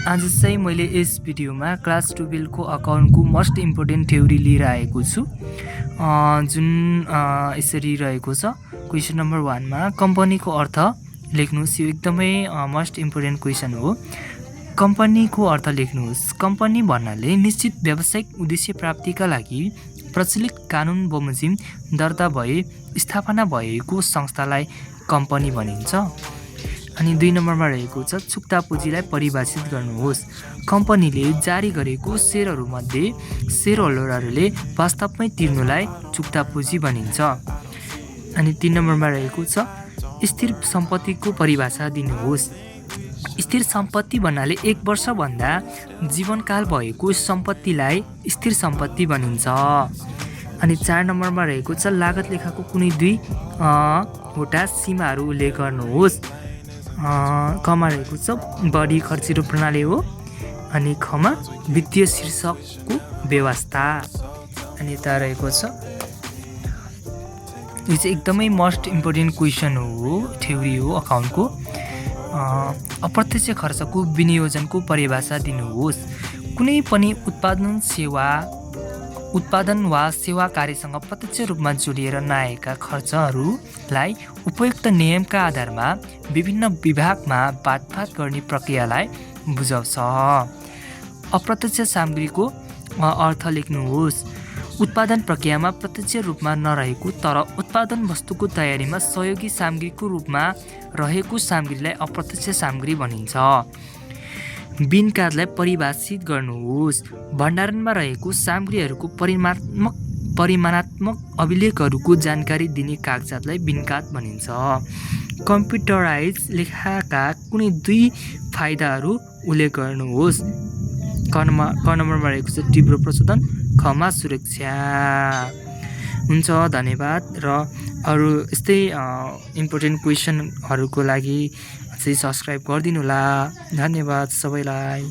आज चाहिँ मैले यस भिडियोमा क्लास 12 को अकाउन्टको मोस्ट इम्पोर्टेन्ट थ्योरी लिएर आएको छु, जुन यसरी रहेको छ। क्वेसन नम्बर 1 मा कम्पनीको अर्थ लेख्नुहोस्। यो एकदमै मोस्ट इम्पोर्टेन्ट क्वेसन हो। कम्पनीको अर्थ लेख्नुहोस्। कम्पनी भन्नाले निश्चित व्यावसायिक उद्देश्य प्राप्तिका लागि प्रचलित कानुन बमोजिम दर्ता भए स्थापना भएको संस्थालाई कम्पनी भनिन्छ। अनि 2 नम्बरमा रहेको छ चुक्ता पुँजीलाई परिभाषित गर्नुहोस्। कम्पनीले जारी गरेको सेयरहरूमध्ये सेयर होल्डरहरूले वास्तवमै तिर्नुलाई चुक्ता पुँजी भनिन्छ। अनि 3 नम्बरमा रहेको छ स्थिर सम्पत्तिको परिभाषा दिनुहोस्। स्थिर सम्पत्ति भन्नाले 1 वर्षभन्दा जीवनकाल भएको सम्पत्तिलाई स्थिर सम्पत्ति भनिन्छ। अनि 4 नम्बरमा रहेको छ लागत लेखाको कुनै 2 वटा सीमाहरू उल्लेख गर्नुहोस्। कमा रहेको छ बढी खर्चिलो प्रणाली हो, अनि खमा वित्तीय शीर्षकको व्यवस्था। अनि यता रहेको छ यो चाहिँ एकदमै मोस्ट इम्पोर्टेन्ट क्वेसन हो, थ्योरी हो अकाउन्टको। अप्रत्यक्ष खर्चको विनियोजनको परिभाषा दिनुहोस्। कुनै पनि उत्पादन वा सेवा कार्यसँग प्रत्यक्ष रूपमा जोडिएर नआएका खर्चहरूलाई उपयुक्त नियमका आधारमा विभिन्न विभागमा बाँडफाँड गर्ने प्रक्रियालाई बुझाउँछ। अप्रत्यक्ष सामग्रीको अर्थ लेख्नुहोस्। उत्पादन प्रक्रियामा प्रत्यक्ष रूपमा नरहेको तर उत्पादन वस्तुको तयारीमा सहयोगी सामग्रीको रूपमा रहेको सामग्रीलाई अप्रत्यक्ष सामग्री भनिन्छ। बिनकाजलाई परिभाषित गर्नुहोस्। भण्डारणमा रहेको सामग्रीहरूको परिमाणात्मक अभिलेखहरूको जानकारी दिने कागजातलाई बिनकाज भनिन्छ। कम्प्युटराइज लेखाका कुनै 2 फाइदाहरू उल्लेख गर्नुहोस्। क नम्बरमा रहेको छ तीव्र प्रशोधन, खमा सुरक्षा। हुन्छ, धन्यवाद। र अरू यस्तै इम्पोर्टेन्ट क्वेसनहरूको लागि चाहिँ सब्सक्राइब गरिदिनु होला। धन्यवाद सबैलाई।